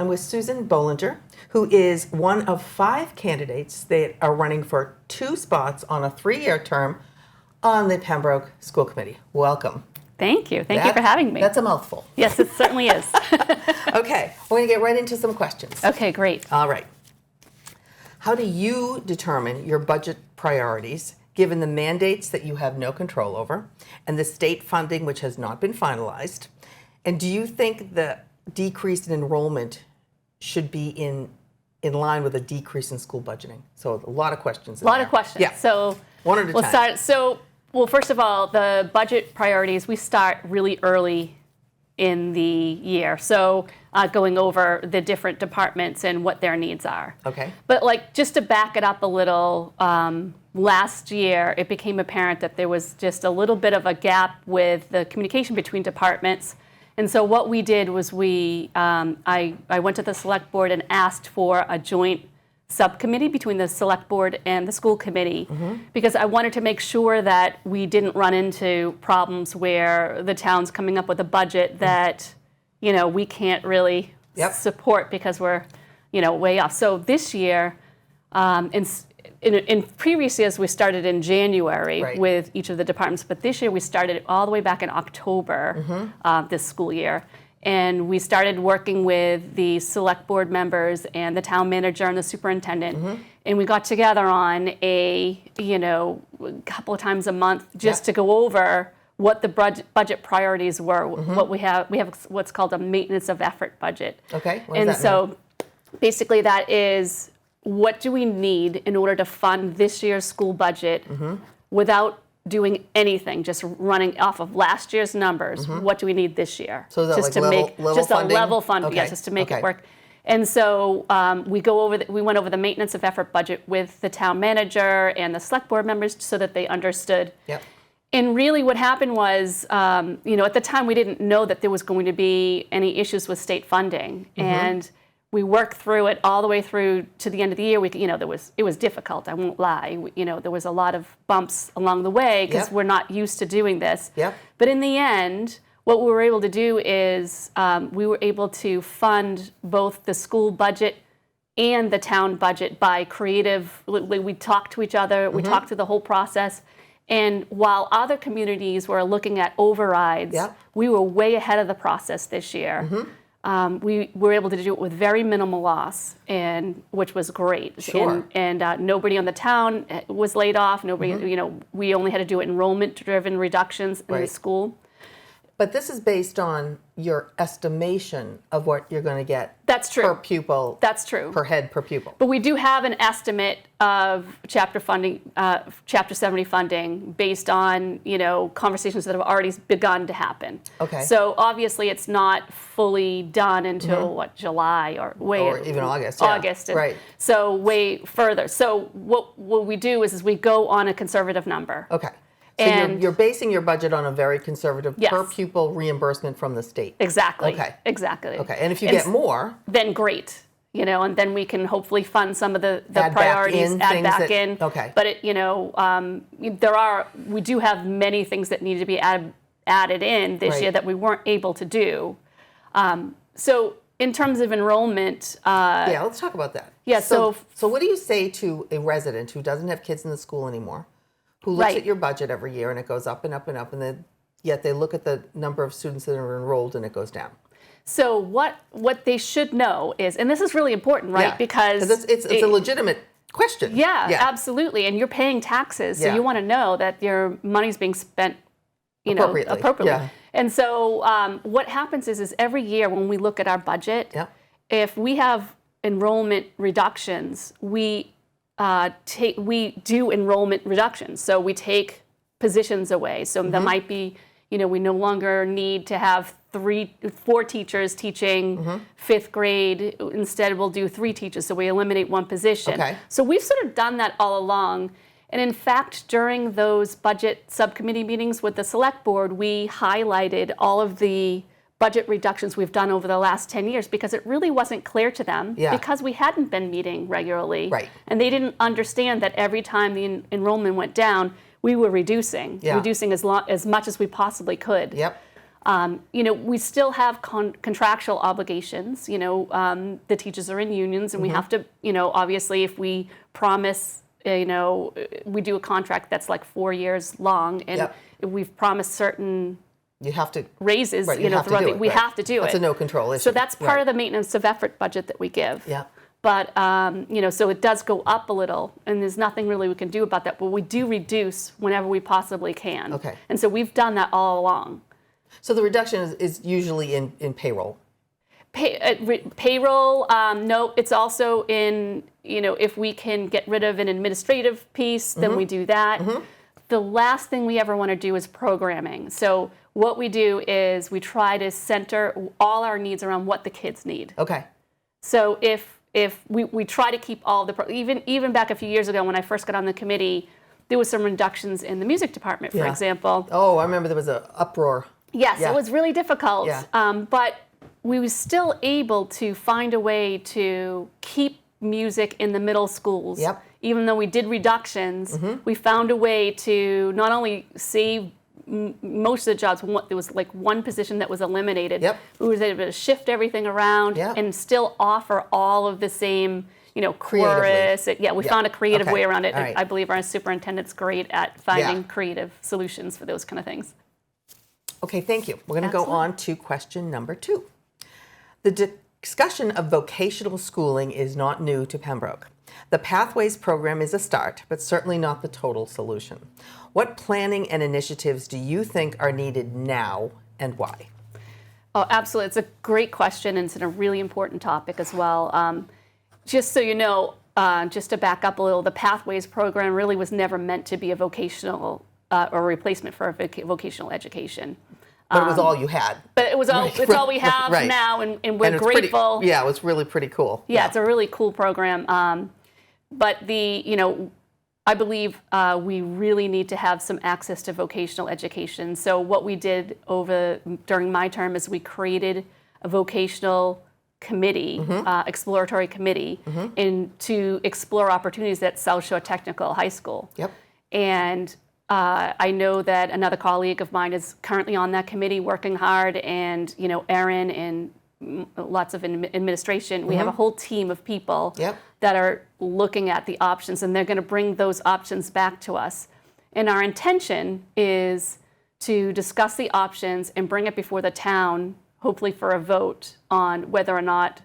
I'm with Susan Bollinger, who is one of 5 candidates that are running for 2 spots on a 3-year term on the Pembroke School Committee. Welcome. Thank you. Thank you for having me. That's a mouthful. Yes, it certainly is. Okay, we're going to get right into some questions. Okay, great. All right. How do you determine your budget priorities given the mandates that you have no control over and the state funding which has not been finalized? And do you think the decrease in enrollment should be in line with a decrease in school budgeting? So a lot of questions. A lot of questions. Yeah. So one at a time. Well, first of all, the budget priorities, we start really early in the year. So going over the different departments and what their needs are. Okay. But just to back it up a little, last year it became apparent that there was just a little bit of a gap with the communication between departments. And so what we did was I went to the select board and asked for a joint subcommittee between the select board and the school committee, because I wanted to make sure that we didn't run into problems where the town's coming up with a budget that we can't really support because we're way off. So this year, in previous years we started in January with each of the departments, but this year we started all the way back in October this school year. And we started working with the select board members and the town manager and the superintendent. And we got together on a couple of times a month just to go over what the budget priorities were. What we have what's called a maintenance of effort budget. Okay. And so basically that is, what do we need in order to fund this year's school budget without doing anything, just running off of last year's numbers? What do we need this year? So is that just like a level fund, okay. just to make it work. And so we went over the maintenance of effort budget with the town manager and the select board members so that they understood. Yep. And really what happened was, at the time we didn't know that there was going to be any issues with state funding. And we worked through it all the way through to the end of the year. It was difficult, I won't lie. There was a lot of bumps along the way because we're not used to doing this. But in the end, what we were able to do is we were able to fund both the school budget and the town budget by creative. We talked to each other, we talked through the whole process. And while other communities were looking at overrides, we were way ahead of the process this year. We were able to do it with very minimal loss, which was great. Sure. And nobody on the town was laid off. Nobody, we only had to do enrollment-driven reductions in the school. But this is based on your estimation of what you're going to get. That's true. Per pupil. That's true. Per head per pupil. But we do have an estimate of Chapter 70 funding based on conversations that have already begun to happen. Okay. So obviously it's not fully done until July or even August. August. Right. So way further. So what we do is we go on a conservative number. Okay. So you're basing your budget on a very conservative per pupil reimbursement from the state. Exactly. Okay. Exactly. Okay. And if you get more, then great. And then we can hopefully fund some of the priorities, add back in. Okay. But we do have many things that need to be added in this year that we weren't able to do. So in terms of enrollment, let's talk about that. Yeah. So what do you say to a resident who doesn't have kids in the school anymore, who looks at your budget every year and it goes up and up and up, and then yet they look at the number of students that are enrolled and it goes down? So what they should know is, and this is really important, right? Yeah. Because it's a legitimate question. Yeah, absolutely. And you're paying taxes, so you want to know that your money's being spent, appropriately. Yeah. And so what happens is every year when we look at our budget, if we have enrollment reductions, we do enrollment reductions. So we take positions away. So there might be, we no longer need to have 4 teachers teaching 5th grade. Instead, we'll do 3 teachers. So we eliminate 1 position. Okay. So we've sort of done that all along. And in fact, during those budget subcommittee meetings with the select board, we highlighted all of the budget reductions we've done over the last 10 years because it really wasn't clear to them because we hadn't been meeting regularly. Right. And they didn't understand that every time the enrollment went down, we were reducing as much as we possibly could. Yep. We still have contractual obligations. The teachers are in unions, and we have to, obviously, if we promise, we do a contract that's like 4 years long, and if we've promised certain you have to raises, right, throughout the, we have to do it. That's a no control issue. So that's part of the maintenance of effort budget that we give. Yeah. But, so it does go up a little, and there's nothing really we can do about that. But we do reduce whenever we possibly can. Okay. And so we've done that all along. So the reduction is usually in payroll. Payroll, no, it's also in, if we can get rid of an administrative piece, then we do that. The last thing we ever want to do is programming. So what we do is we try to center all our needs around what the kids need. Okay. So if we try to keep all the, even back a few years ago when I first got on the committee, there was some reductions in the music department, for example. Oh, I remember there was an uproar. Yes, it was really difficult. Yeah. But we were still able to find a way to keep music in the middle schools. Yep. Even though we did reductions, we found a way to not only save most of the jobs. There was like one position that was eliminated. Yep. We was able to shift everything around and still offer all of the same, chorus. We found a creative way around it. Right. I believe our superintendent's great at finding creative solutions for those kind of things. Okay, thank you. We're going to go on to question number 2. The discussion of vocational schooling is not new to Pembroke. The Pathways program is a start, but certainly not the total solution. What planning and initiatives do you think are needed now, and why? Oh, absolutely. It's a great question, and it's a really important topic as well. Just so you know, just to back up a little, the Pathways program really was never meant to be a vocational or replacement for a vocational education. But it was all you had. But it was all, it's all we have now, and we're grateful. It was really pretty cool. Yeah, it's a really cool program. But I believe we really need to have some access to vocational education. So what we did during my term is we created a vocational committee, exploratory committee, to explore opportunities at South Shore Technical High School. Yep. And I know that another colleague of mine is currently on that committee working hard, and Erin and lots of administration. We have a whole team of people that are looking at the options, and they're going to bring those options back to us. And our intention is to discuss the options and bring it before the town, hopefully for a vote on whether or not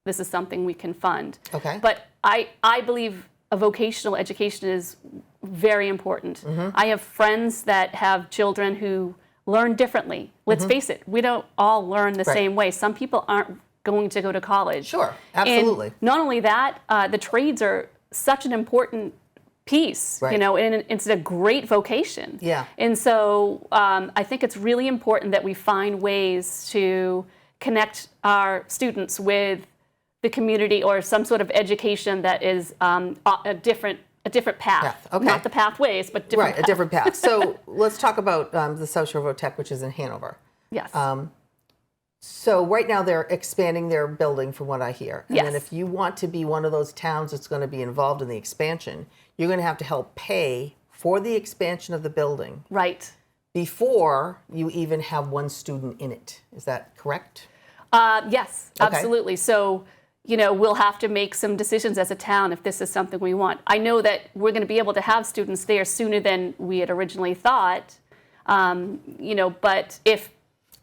this is something we can fund. Okay. But I believe a vocational education is very important. I have friends that have children who learn differently. Let's face it, we don't all learn the same way. Some people aren't going to go to college. Sure, absolutely. And not only that, the trades are such an important piece, and it's a great vocation. Yeah. And so I think it's really important that we find ways to connect our students with the community or some sort of education that is a different path. Okay. Not the pathways, but different path. A different path. So let's talk about the South Shore Votech, which is in Hanover. Yes. So right now they're expanding their building from what I hear. And yes. then if you want to be one of those towns that's going to be involved in the expansion, you're going to have to help pay for the expansion of the building. Right. Before you even have one student in it. Is that correct? Yes, Okay. absolutely. So, we'll have to make some decisions as a town if this is something we want. I know that we're going to be able to have students there sooner than we had originally thought, but if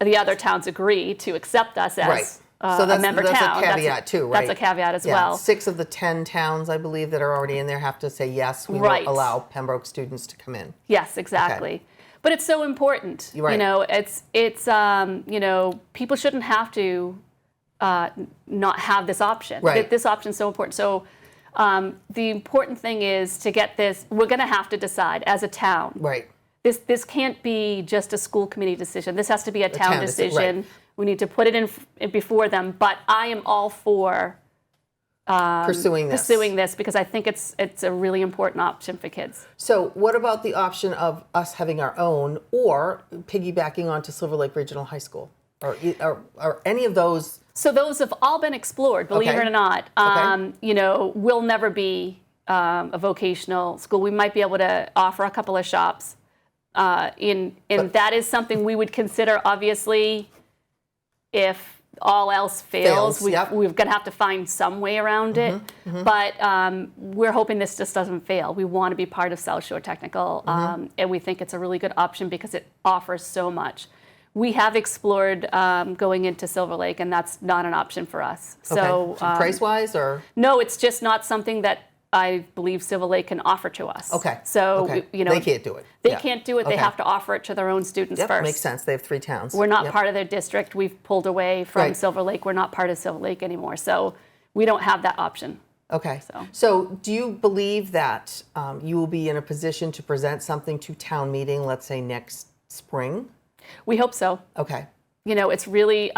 the other towns agree to accept us as a member town. That's a caveat too, right? That's a caveat as well. 6 of the 10 towns, I believe, that are already in there have to say, yes, we will allow Pembroke students to come in. Yes, exactly. Okay. But it's so important. Right. It's people shouldn't have to not have this option. Right. This option is so important. So the important thing is to get this, we're going to have to decide as a town. Right. This can't be just a school committee decision. This has to be a town decision. Right. We need to put it in before them. But I am all for pursuing this because I think it's a really important option for kids. So what about the option of us having our own or piggybacking onto Silver Lake Regional High School or any of those? So those have all been explored, believe it or not. We'll never be a vocational school. We might be able to offer a couple of shops. But- that is something we would consider, obviously, if all else fails. We're going to have to find some way around it. But we're hoping this just doesn't fail. We want to be part of South Shore Technical, and we think it's a really good option because it offers so much. We have explored going into Silver Lake, and that's not an option for us. So price-wise, or no, it's just not something that I believe Silver Lake can offer to us. okay. So okay. they can't do it. They can't do it. They Okay. have to offer it to their own students Yep, first. makes sense. They have 3 towns. We're not Yep. part of their district. We've pulled away from Right. Silver Lake. We're not part of Silver Lake anymore. So we don't have that option. Okay. So do you believe that you will be in a position to present something to town meeting, let's say next spring? We hope so. Okay. It's really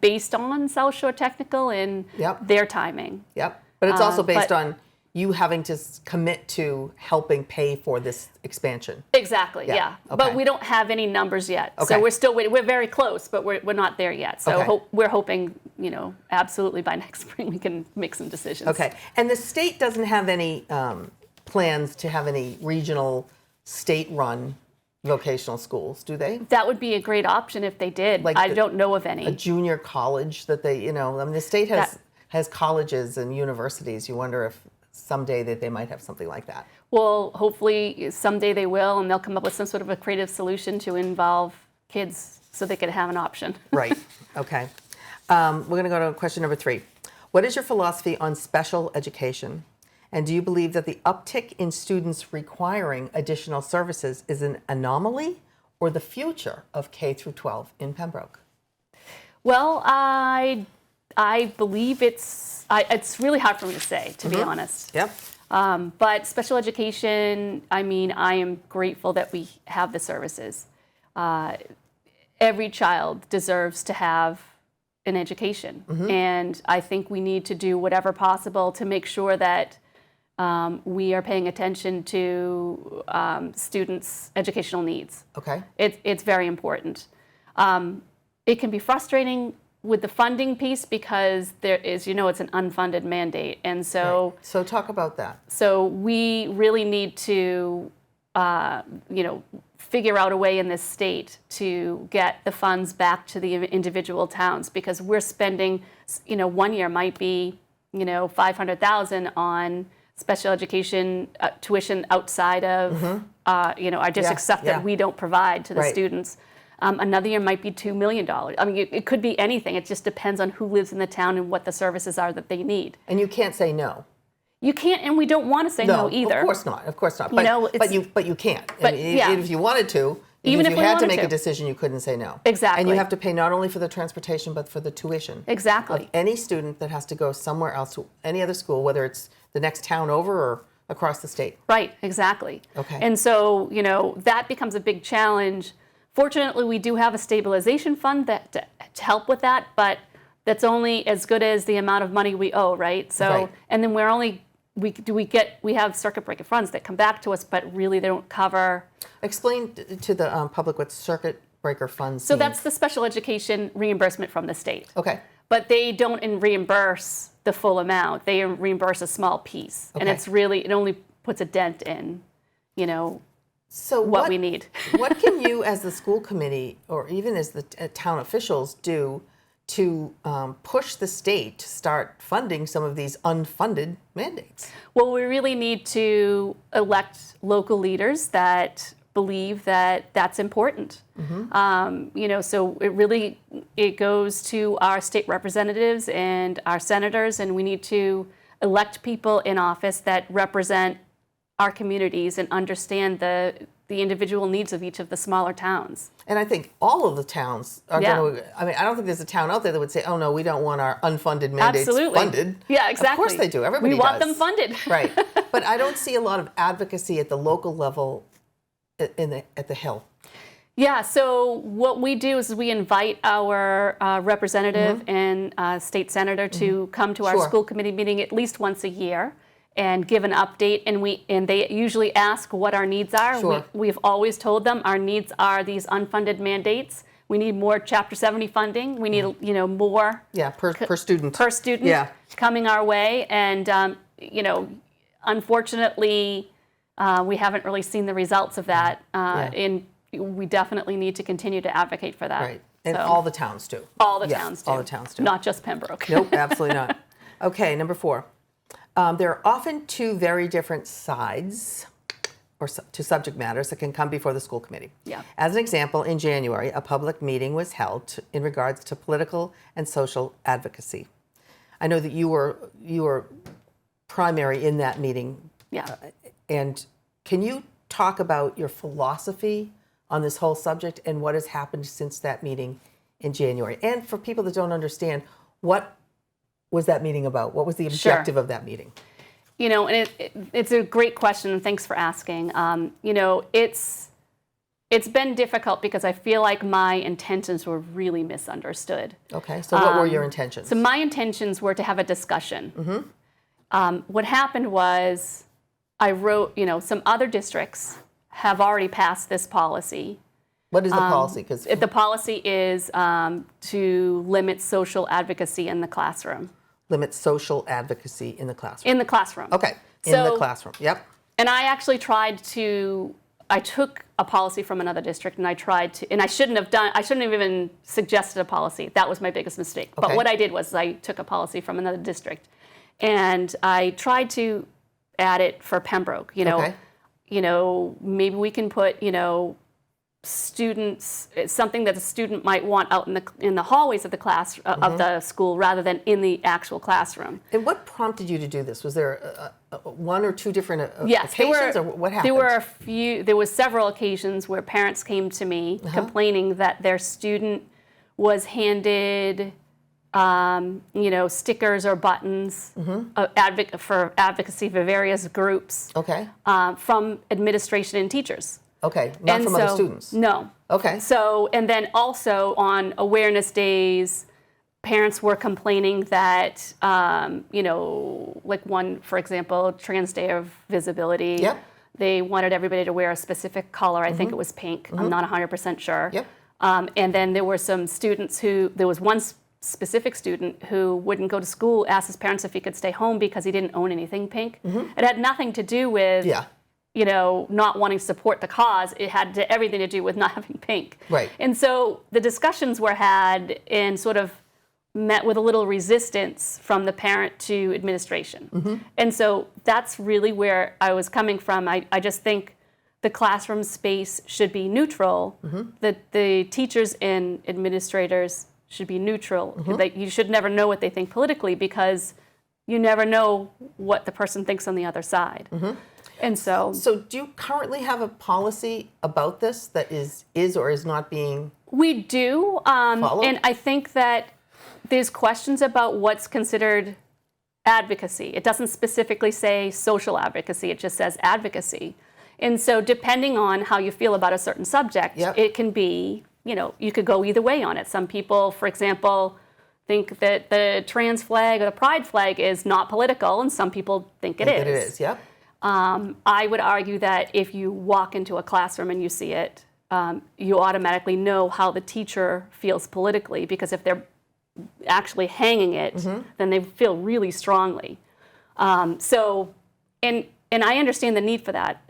based on South Shore Technical and Yep. their timing. Yep. But it's also based but- on you having to commit to helping pay for this expansion. Exactly, yeah. Okay. But we don't have any numbers yet. Okay. So we're still waiting. We're very close, but we're not there yet. So Okay. we're hoping, absolutely by next spring we can make some decisions. Okay. And the state doesn't have any plans to have any regional state-run vocational schools, do they? That would be a great option if they did. Like I don't know of any. A junior college that they, I mean, the state has colleges and universities. You wonder if someday that they might have something like that. Well, hopefully someday they will, and they'll come up with some sort of a creative solution to involve kids so they could have an option. Right. Okay. We're going to go to question number 3. What is your philosophy on special education? And do you believe that the uptick in students requiring additional services is an anomaly or the future of K through 12 in Pembroke? Well, I believe it's really hard for me to say, to be honest. Yep. But special education, I am grateful that we have the services. Every child deserves to have an education. And I think we need to do whatever possible to make sure that we are paying attention to students' educational needs. Okay. It's very important. It can be frustrating with the funding piece because there is, it's an unfunded mandate. And so, Right. So talk about that. so we really need to, figure out a way in this state to get the funds back to the individual towns because we're spending, one year might be, $500,000 on special education tuition outside of, our district stuff that we don't provide to the Right. students. Another year might be $2 million. I mean, it could be anything. It just depends on who lives in the town and what the services are that they need. And you can't say no. You can't, and we don't want to say no either. Of course not. Of course not. You But, know, it's- but you can't. But, I mean, yeah. if you wanted to, Even if if you we had to wanted make to. a decision, you couldn't say no. Exactly. And you have to pay not only for the transportation, but for the tuition. Exactly. Of any student that has to go somewhere else to any other school, whether it's the next town over or across the state. Right, exactly. Okay. And so, that becomes a big challenge. Fortunately, we do have a stabilization fund that to help with that, but that's only as good as the amount of money we owe, right? So, Right. and then we have circuit breaker funds that come back to us, but really they don't cover. Explain to the public what circuit breaker funds So mean. that's the special education reimbursement from the state. Okay. But they don't reimburse the full amount. They reimburse a small piece. And Okay. it only puts a dent in, So what we need. What can you as the school committee or even as the town officials do to push the state to start funding some of these unfunded mandates? Well, we really need to elect local leaders that believe that that's important. So it goes to our state representatives and our senators, and we need to elect people in office that represent our communities and understand the individual needs of each of the smaller towns. And I think all of the towns are Yeah. going to, I don't think there's a town out there that would say, oh no, we don't want our unfunded mandates Absolutely. funded. Yeah, exactly. Of course they do. Everybody We want does. them funded. Right. But I don't see a lot of advocacy at the local level at the Hill. Yeah, so what we do is we invite our representative and state senator to come to our Sure. school committee meeting at least once a year and give an update, and they usually ask what our needs are. Sure. We've always told them our needs are these unfunded mandates. We need more Chapter 70 funding. We need more Yeah, per student. per student Yeah. coming our way. And unfortunately, We haven't really seen the results of that, Yeah. and we definitely need to continue to advocate for that. Right. And So, all the towns do. all the Yeah, towns do. all the towns do. Not just Pembroke. Nope, absolutely not. Okay, number 4. There are often two very different sides to subject matters that can come before the school committee. Yeah. As an example, in January, a public meeting was held in regards to political and social advocacy. I know that you were primary in that meeting. Yeah. And can you talk about your philosophy on this whole subject and what has happened since that meeting in January? And for people that don't understand, what was that meeting about? What was the objective of that meeting? You know, and it's a great question, and thanks for asking. You know, it's been difficult because I feel like my intentions were really misunderstood. Okay, so what were your intentions? So my intentions were to have a discussion. What happened was I wrote, you know, some other districts have already passed this policy. What is the policy? 'Cause The policy is to limit social advocacy in the classroom. limit social advocacy in the classroom. In the classroom. Okay, in So- the classroom. Yep. And I actually I took a policy from another district and I shouldn't have even suggested a policy. That was my biggest mistake. But Okay. what I did was I took a policy from another district and I tried to add it for Pembroke, Okay. Maybe we can put, students, something that a student might want out in the hallways of the class of the school rather than in the actual classroom. And what prompted you to do this? Was there one or two different Yes, occasions, or what happened? There were several occasions where parents came to me complaining that their student was handed, stickers or buttons for advocacy for various groups Okay. from administration and teachers. Okay. Not from other students. No. Okay. So, and then also on awareness days, parents were complaining that, like one, for example, Trans Day of Visibility, Yep. they wanted everybody to wear a specific color. I think it was pink. I'm not 100% sure. Yep. And then there were some students there was one specific student who wouldn't go to school, asked his parents if he could stay home because he didn't own anything pink. It had nothing to do with Yeah. not wanting to support the cause. It had everything to do with not having pink. Right. And so the discussions were had and sort of met with a little resistance from the parent to administration. And so that's really where I was coming from. I just think the classroom space should be neutral, that the teachers and administrators should be neutral. That you should never know what they think politically because you never know what the person thinks on the other side. And so do you currently have a policy about this that is or is not being we do, followed? and I think that there's questions about what's considered advocacy. It doesn't specifically say social advocacy, it just says advocacy. And so depending on how you feel about a certain subject, Yep. it can be, you could go either way on it. Some people, for example, think that the trans flag or the pride flag is not political, and some people think it is. That it is? Yep. I would argue that if you walk into a classroom and you see it, you automatically know how the teacher feels politically, because if they're actually hanging it, then they feel really strongly. And I understand the need for that,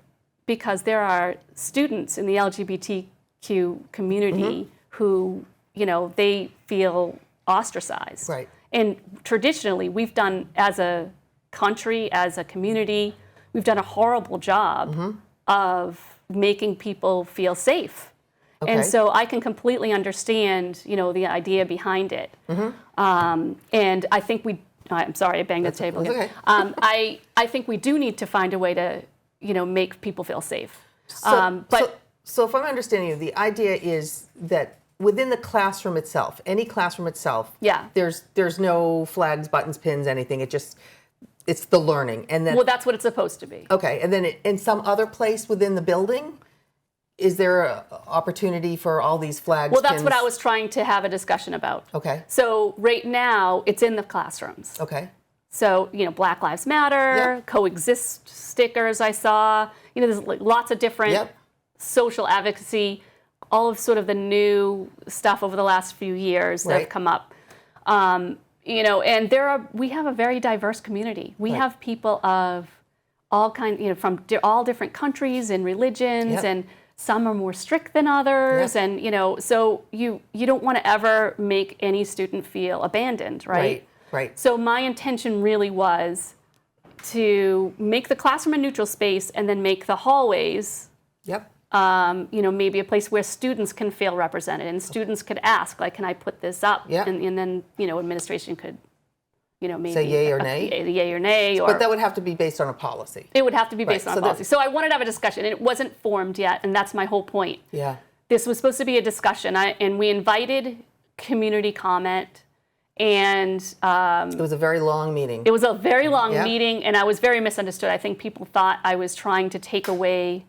because there are students in the LGBTQ community who, they feel ostracized. Right. And traditionally, we've done, as a country, as a community, we've done a horrible job of making people feel safe. Okay. And so I can completely understand, the idea behind it. And I think I'm sorry, I banged the table that's again. okay. I think we do need to find a way to, make people feel safe. So if I'm understanding you, the idea is that within the classroom itself, any classroom itself, Yeah. there's no flags, buttons, pins, anything. It's the learning, and then Well, that's what it's supposed to be. okay, and then in some other place within the building, is there an opportunity for all these flags? Well, that's pins? what I was trying to have a discussion about. Okay. So right now, it's in the classrooms. Okay. So, Black Lives Matter, Yep. coexist stickers I saw. There's lots of different Yep. social advocacy, all of sort of the new stuff over the last few years that Right. have come up. And we have a very diverse community. We Right. have people of from all different countries and religions, Yep. and some are more strict than others, Yep. and so you don't want to ever make any student feel abandoned, right? Right. So my intention really was to make the classroom a neutral space, and then make the hallways, Yep. maybe a place where students can feel represented, and students could ask, like, can I put this up? Yep. And then, administration could, maybe Say yay or nay? Yay or nay. Or, But that would have to be based on a policy. it would have to be based Right, on so a policy. So I wanted to have a discussion, and it wasn't formed yet, and that's my whole point. Yeah. This was supposed to be a discussion, and we invited community comment, and It was a very long meeting. it was a very long Yeah. meeting, and I was very misunderstood. I think people thought I was trying to take away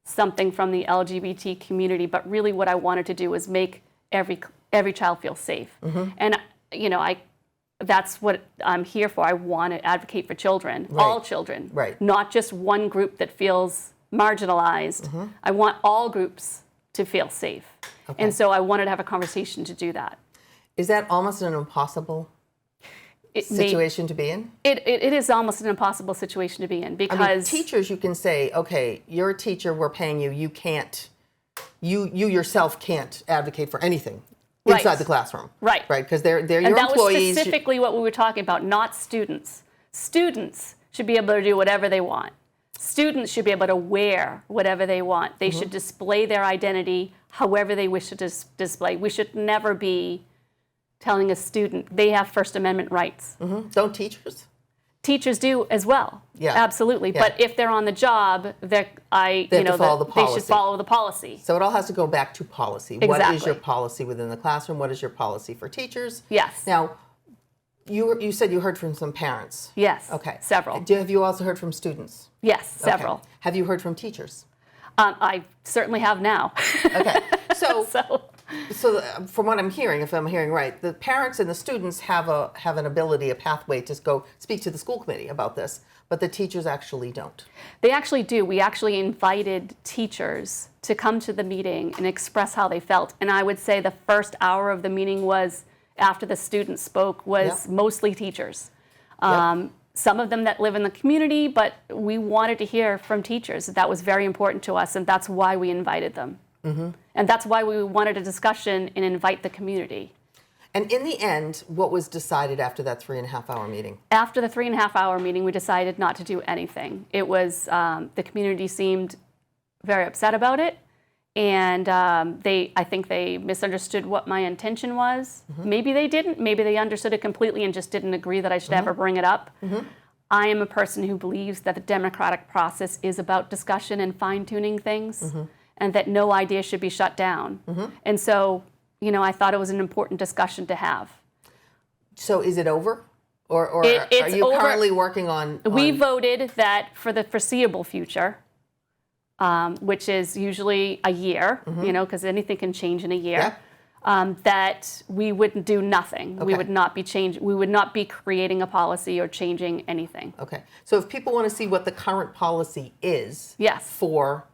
something from the LGBT community, but really what I wanted to do was make every child feel safe. And that's what I'm here for. I want to advocate for children, all children, Right. not just one group that feels marginalized. I want all groups to feel safe. Okay. And so I wanted to have a conversation to do that. Is that almost an impossible situation to be in? It is almost an impossible situation to be in, because I mean, teachers, you can say, okay, you're a teacher, we're paying you, you can't, you yourself can't advocate for anything inside Right. the classroom. Right. Right, because they're your and that employees. was specifically what we were talking about, not students. Students should be able to do whatever they want. Students should be able to wear whatever they want. They should display their identity however they wish to display. We should never be telling a student they have First Amendment rights. Don't teachers? Teachers do as well. Yeah. Absolutely. Yeah. But if they're on the job, they have to follow the they policy. should follow the policy. So it all has to go back to policy. What is Exactly. your policy within the classroom? What is your policy for teachers? Yes. Now, you said you heard from some parents. Yes. Okay. Several. Have you also heard from students? Yes. Several. Okay. Have you heard from teachers? I certainly have now. Okay. So, So from what I'm hearing, if I'm hearing right, the parents and the students have an ability, a pathway to go speak to the school committee about this, but the teachers actually don't. they actually do. We actually invited teachers to come to the meeting and express how they felt. And I would say the first hour of the meeting was, after the students spoke, was Yep. mostly teachers. Yep. Some of them that live in the community, but we wanted to hear from teachers. That was very important to us, and that's why we invited them. And that's why we wanted a discussion and invite the community. And in the end, what was decided after that 3.5-hour meeting? After the 3.5-hour meeting, we decided not to do anything. It was, the community seemed very upset about it, and I think they misunderstood what my intention was. Maybe they didn't. Maybe they understood it completely and just didn't agree that I should ever bring it up. I am a person who believes that the democratic process is about discussion and fine-tuning things, and that no idea should be shut down. And so, I thought it was an important discussion to have. So is it over? Or It's are you over. currently working on... We voted that for the foreseeable future, which is usually a year, because anything can change in a year, that we wouldn't do nothing. We Okay. would not be We would not be creating a policy or changing anything. Okay. So if people want to see what the current policy is Yes. for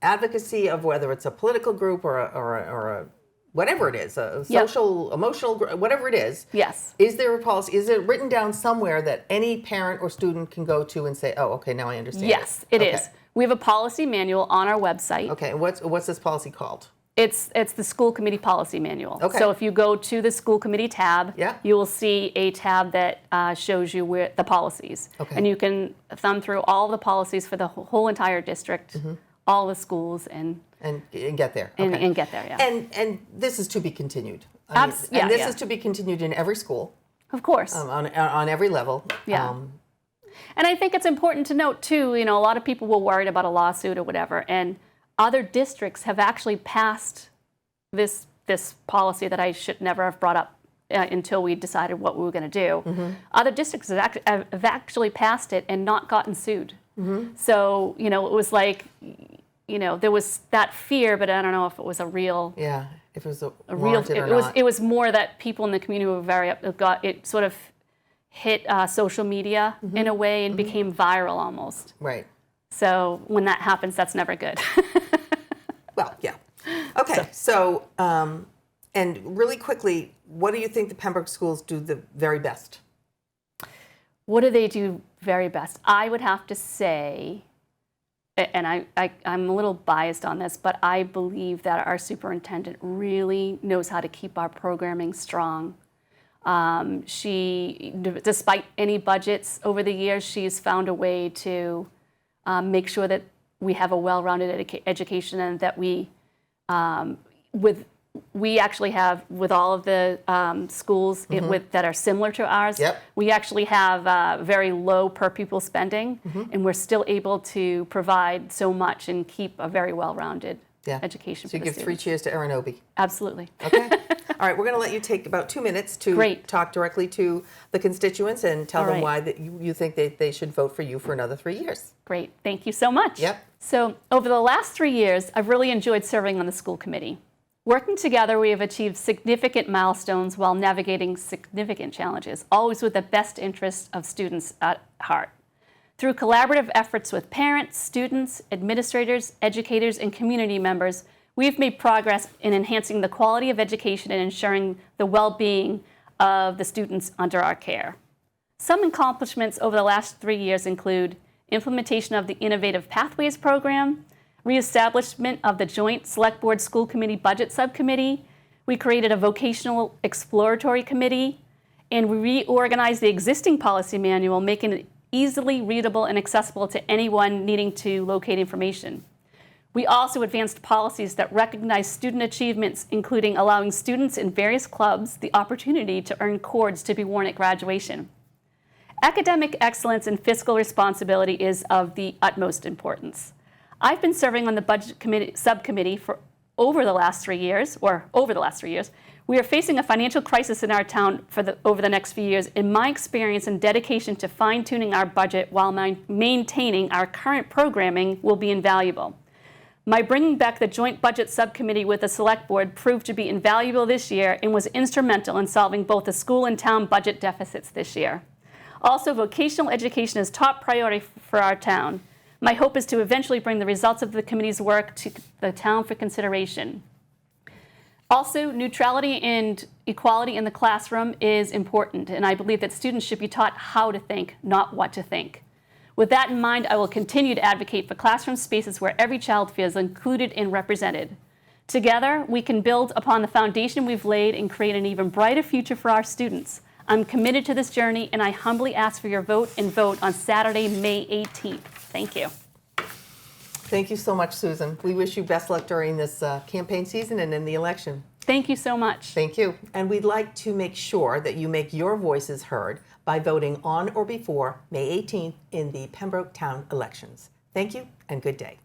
advocacy of whether it's a political group or a whatever it is, a Yep. social, emotional group, whatever it Yes. is there a policy? Is it written down somewhere that any parent or student can go to and say, oh, okay, now I understand Yes, it Okay. is. We have a policy manual on our website. Okay, and what's this policy called? It's the school committee policy manual. Okay. So if you go to the school committee tab, Yeah. you will see a tab that shows you where the policies. Okay. And you can thumb through all the policies for the whole entire district, all the schools, and get there. and, Okay. and get there. Yeah. And this is to be continued. Yeah, and this yeah. is to be continued in every school, Of course. on every level. Yeah. And I think it's important to note too, a lot of people were worried about a lawsuit or whatever, and other districts have actually passed this policy that I should never have brought up until we decided what we were going to do. Other districts have actually passed it and not gotten sued. So, it was like, there was that fear, but I don't know if it was a real... Yeah, if it was a real warranted or not. it was more that people in the community were it sort of hit social media in a way and became viral almost. Right. So when that happens, that's never good. Well, yeah. Okay, so, and really quickly, what do you think the Pembroke schools do the very best? What do they do very best. I would have to say, and I'm a little biased on this, but I believe that our superintendent really knows how to keep our programming strong. She, despite any budgets over the years, she's found a way to make sure that we have a well-rounded education, and that we actually have, with all of the schools that are similar to ours, we actually have very low per pupil spending, and we're still able to provide so much and keep a very well-rounded education So for you the give 3 students. cheers to Aranobi. Absolutely. Okay. All right, we're going to let you take about 2 minutes to talk directly to the constituents and tell them why that you think they should vote for you for another 3 years. Great. Thank you so much. Yep. So over the last 3 years, I've really enjoyed serving on the school committee. Working together, we have achieved significant milestones while navigating significant challenges, always with the best interests of students at heart. Through collaborative efforts with parents, students, administrators, educators, and community members, we've made progress in enhancing the quality of education and ensuring the well-being of the students under our care. Some accomplishments over the last 3 years include implementation of the Innovative Pathways program, reestablishment of the Joint Select Board School Committee Budget Subcommittee. We created a Vocational Exploratory Committee, and we reorganized the existing policy manual, making it easily readable and accessible to anyone needing to locate information. We also advanced policies that recognize student achievements, including allowing students in various clubs the opportunity to earn cords to be worn at graduation. Academic excellence and fiscal responsibility is of the utmost importance. I've been serving on the budget subcommittee for over the last 3 years. We are facing a financial crisis in our town over the next few years, and my experience and dedication to fine-tuning our budget while maintaining our current programming will be invaluable. My bringing back the Joint Budget Subcommittee with the Select Board proved to be invaluable this year and was instrumental in solving both the school and town budget deficits this year. Also, vocational education is top priority for our town. My hope is to eventually bring the results of the committee's work to the town for consideration. Also, neutrality and equality in the classroom is important, and I believe that students should be taught how to think, not what to think. With that in mind, I will continue to advocate for classroom spaces where every child feels included and represented. Together, we can build upon the foundation we've laid and create an even brighter future for our students. I'm committed to this journey, and I humbly ask for your vote on Saturday, May 18th. Thank you. Thank you so much, Susan. We wish you best luck during this campaign season and in the election. Thank you so much. Thank you. And we'd like to make sure that you make your voices heard by voting on or before May 18th in the Pembroke town elections. Thank you and good day.